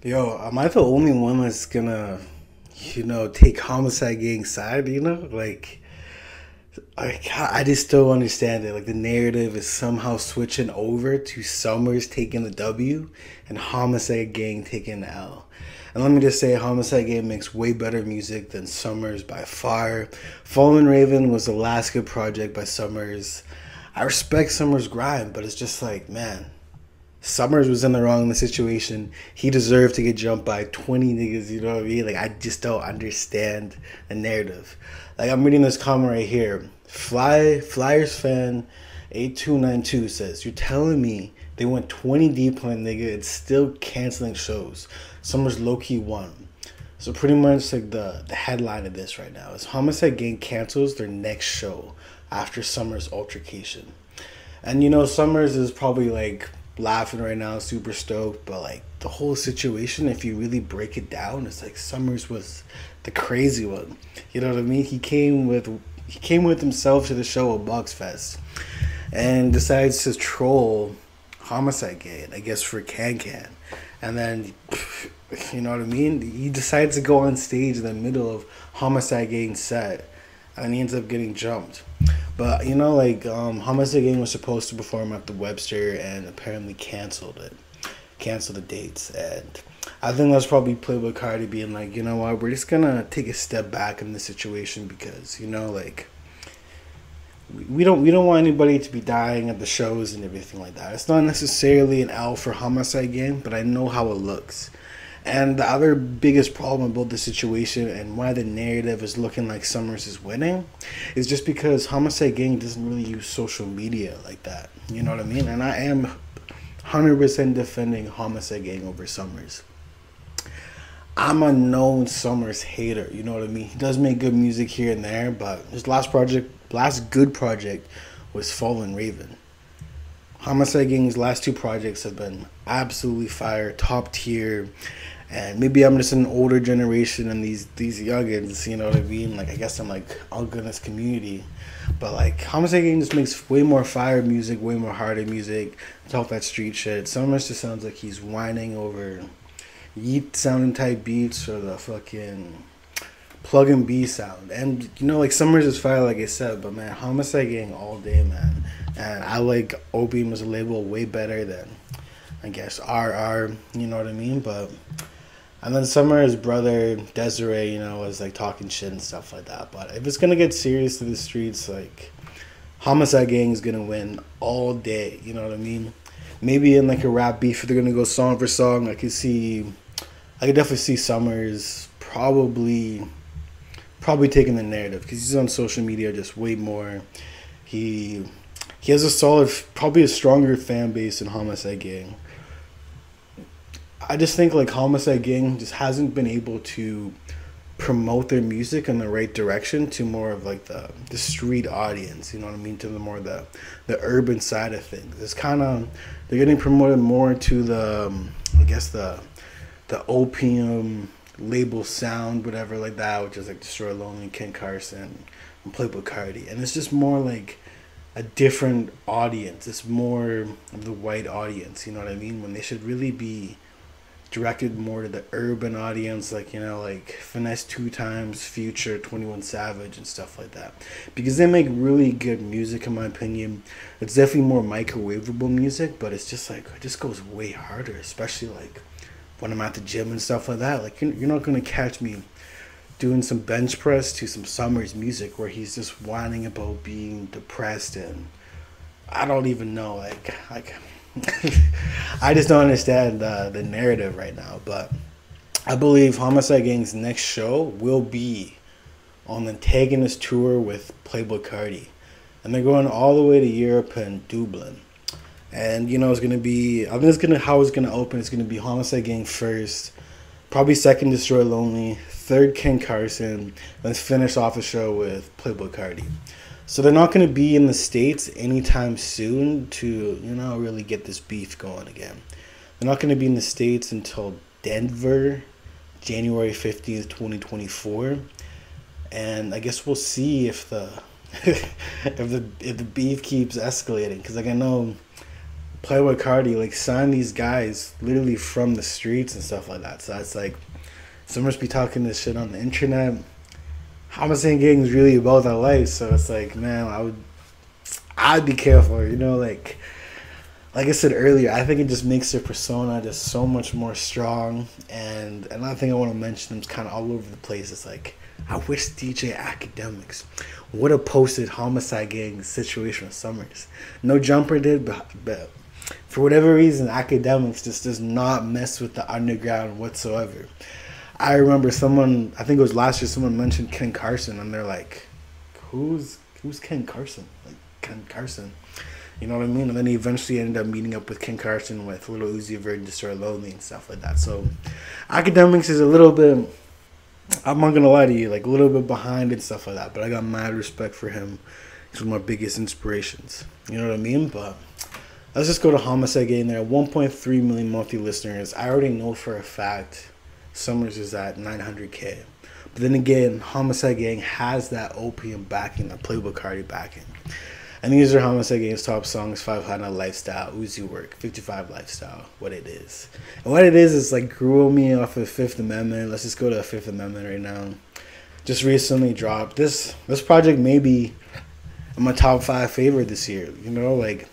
Yo, am I the only one that's gonna, take Homicide Gang side? I just don't understand it. Like the narrative is somehow switching over to Summrs taking the W and Homicide Gang taking the L. And let me just say, Homicide Gang makes way better music than Summrs by far. Fallen Raven was the last good project by Summrs. I respect Summrs' grind, but it's just like, man, Summrs was in the wrong in the situation. He deserved to get jumped by 20 niggas, you know what I mean? Like, I just don't understand the narrative. Like, I'm reading this comment right here. Flyers fan 8292 says, "You're telling me they went 20 deep on nigga, it's still canceling shows. Summrs low-key won." So pretty much like the headline of this right now is Homicide Gang cancels their next show after Summrs Altercation. And Summrs is probably like laughing right now, super stoked, but like the whole situation, if you really break it down, it's like Summrs was the crazy one. You know what I mean? He came with himself to the show at Box Fest and decides to troll Homicide Gang, I guess for Can. And then you know what I mean? He decides to go on stage in the middle of Homicide Gang's set and he ends up getting jumped. But Homicide Gang was supposed to perform at the Webster and apparently canceled the dates. And I think that's probably Playboy Cardi being like, you know what, we're just gonna take a step back in this situation because we don't want anybody to be dying at the shows and everything like that. It's not necessarily an L for Homicide Gang, but I know how it looks. And the other biggest problem about the situation and why the narrative is looking like Summrs is winning is just because Homicide Gang doesn't really use social media like that. You know what I mean? And I am 100% defending Homicide Gang over Summrs. I'm a known Summrs hater, you know what I mean? He does make good music here and there, but his last good project was Fallen Raven. Homicide Gang's last two projects have been absolutely fire, top tier. And maybe I'm just an older generation and these youngins, you know what I mean? Like, I guess I'm like all goodness community. But like, Homicide Gang just makes way more fire music, way more harder music. Talk that street shit. Summrs just sounds like he's whining over yeet sounding type beats or the fucking plug and B sound. And like Summrs is fire, like I said, but man, Homicide Gang all day, man. And I like Opium as a label way better than, I guess, RR, you know what I mean? But and then Summrs' brother Desiree, was like talking shit and stuff like that. But if it's gonna get serious to the streets, like Homicide Gang is gonna win all day. You know what I mean? Maybe in like a rap beef, if they're gonna go song for song, I could definitely see Summrs probably taking the narrative because he's on social media just way more. He has a solid, probably a stronger fan base than Homicide Gang. I just think like Homicide Gang just hasn't been able to promote their music in the right direction to more of like the street audience, you know what I mean, to the more the urban side of things. It's kind of, they're getting promoted more to the I guess the Opium label sound, whatever like that, which is like Destroy Lonely, Ken Carson, and Playboy Cardi. And it's just more like a different audience. It's more of the white audience, you know what I mean, when they should really be directed more to the urban audience, like like Finesse Two Times, Future, 21 Savage, and stuff like that, because they make really good music in my opinion. It's definitely more microwavable music, but it's just like it just goes way harder, especially like when I'm at the gym and stuff like that. Like you're not gonna catch me doing some bench press to some Summrs music where he's just whining about being depressed and I don't even know like I just don't understand the narrative right now. But I believe Homicide Gang's next show will be on the Antagonist tour with Playboy Cardi, and they're going all the way to Europe and Dublin. And it's gonna be, I think how it's gonna open. It's gonna be Homicide Gang first, probably second Destroy Lonely, third Ken Carson, and finish off the show with Playboy Cardi. So they're not going to be in the States anytime soon to, really get this beef going again. They're not going to be in the States until Denver, January 15th, 2024. And I guess we'll see if the if the beef keeps escalating. Because like I know Playboy Cardi like signed these guys literally from the streets and stuff like that. So it's like Summrs be talking this shit on the internet. Homicide Gang is really about that life, so it's like, man, I'd be careful, you know, like I said earlier, I think it just makes their persona just so much more strong. And another thing I want to mention, it's kind of all over the place. It's like, I wish DJ Academics would have posted Homicide Gang's situation with Summrs. No Jumper did, but for whatever reason, Academics just does not mess with the underground whatsoever. I remember someone, I think it was last year, someone mentioned Ken Carson, and they're like, who's Ken Carson? Like, Ken Carson. You know what I mean? And then he eventually ended up meeting up with Ken Carson with Lil Uzi Vert, Destroy Lonely and stuff like that. So, Academics is a little bit, I'm not gonna lie to you, like a little bit behind and stuff like that. But I got mad respect for him. He's one of my biggest inspirations. You know what I mean? But let's just go to Homicide Gang. There are 1.3 million monthly listeners. I already know for a fact Summrs is at 900K. But then again, Homicide Gang has that opium backing, that Playboy Cardi backing. And these are Homicide Gang's top songs: 500 Lifestyle, Uzi Work, 55 Lifestyle, What It Is. And what it is like grew me off of Fifth Amendment. Let's just go to Fifth Amendment right now. Just recently dropped. This project may be my top 5 favorite this year. You know, like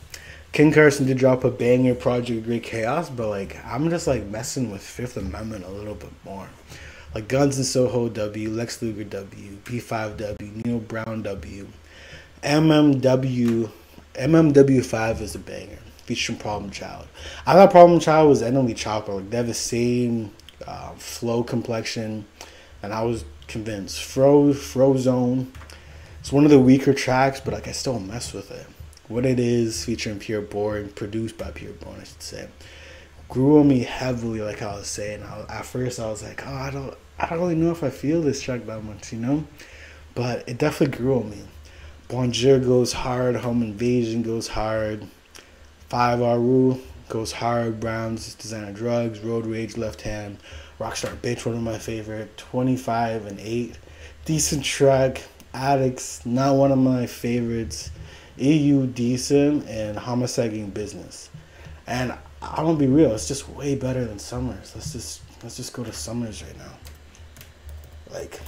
Ken Carson did drop a banger project, Great Chaos, but like I'm just like messing with Fifth Amendment a little bit more. Like Guns and Soho W, Lex Luger W, P5W, Neil Brown W. MMW5 is a banger, featuring Problem Child. I thought Problem Child was Enemy Chopper. Like, they have the same flow complexion, and I was convinced. Frozone. It's one of the weaker tracks, but like I still mess with it. What It Is, featuring Pure Bourne, produced by Pure Bourne, I should say, grew on me heavily. Like I was saying, at first I was like, I don't really know if I feel this track that much, you know, but it definitely grew on me. Bonjour goes hard, Home Invasion goes hard, 5R Rule goes hard, Brown's Designer Drugs, Road Rage, Left Hand, Rockstar Bitch, one of my favorite, 25 and 8, decent track, Addicts, not one of my favorites, EU decent, and Homicide Gang Business. And I'm gonna be real, it's just way better than Summrs. Let's just go to Summrs right now. Like,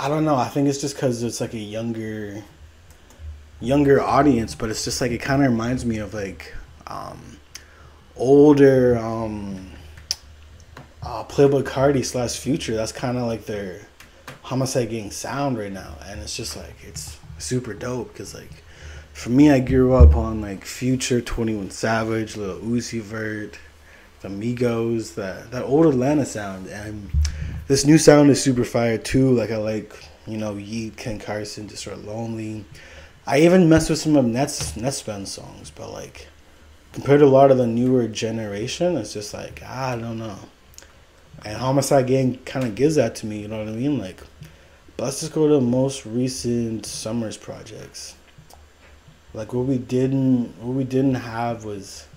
I don't know. I think it's just because it's like a younger audience, but it's just like it kind of reminds me of like older Playboy Cardi / Future. That's kind of like their Homicide Gang sound right now, and it's just like it's super dope because like for me, I grew up on like Future, 21 Savage, Lil Uzi Vert, the Migos, that old Atlanta sound, and this new sound is super fire too. Like I like, you know, Yeet, Ken Carson, Destroy Lonely. I even mess with some of Netspend songs, but like compared to a lot of the newer generation, it's just like I don't know. And Homicide Gang kind of gives that to me, you know what I mean? Like, but let's just go to the most recent Summrs projects. Like what we didn't have was,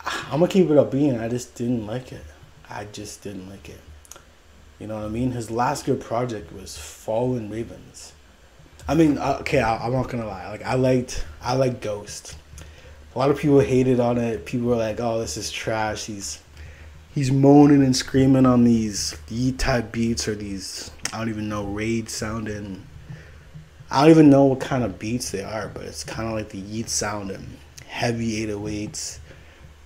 I'm gonna keep it up being, I just didn't like it. You know what I mean? His last good project was Fallen Ravens. I mean, okay, I'm not gonna lie. Like I liked Ghost. A lot of people hated on it. People were like, "Oh, this is trash." He's moaning and screaming on these Yeet type beats or these, I don't even know, rage sounding. I don't even know what kind of beats they are, but it's kind of like the Yeet sounding, heavy 808s,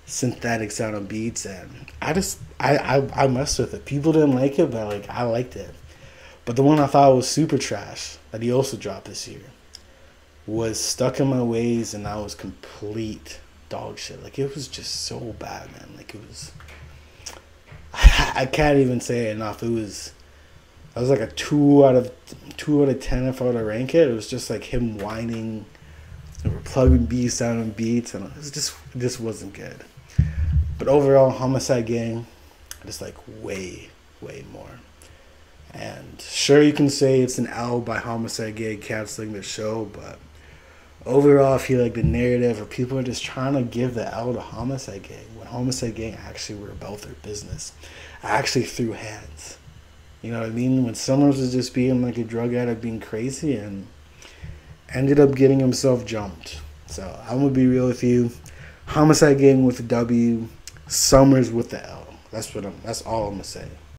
synthetic sounding beats, and I messed with it. People didn't like it, but like I liked it. But the one I thought was super trash that he also dropped this year was Stuck in My Ways, and that was complete dog shit. Like it was just so bad, man. Like it was, I can't even say it enough. It was like a 2 out of 10 if I were to rank it. It was just like him whining, plugging beats, sounding beats, and it just wasn't good. But overall, Homicide Gang, I just like way more. And sure, you can say it's an L by Homicide Gang canceling the show, but overall, I feel like the narrative or people are just trying to give the L to Homicide Gang when Homicide Gang actually were about their business. I actually threw hands. You know what I mean? When Summrs was just being like a drug addict, being crazy, and ended up getting himself jumped. So I'm gonna be real with you. Homixide Gang with the W, Summrs with the L. That's all I'm gonna say.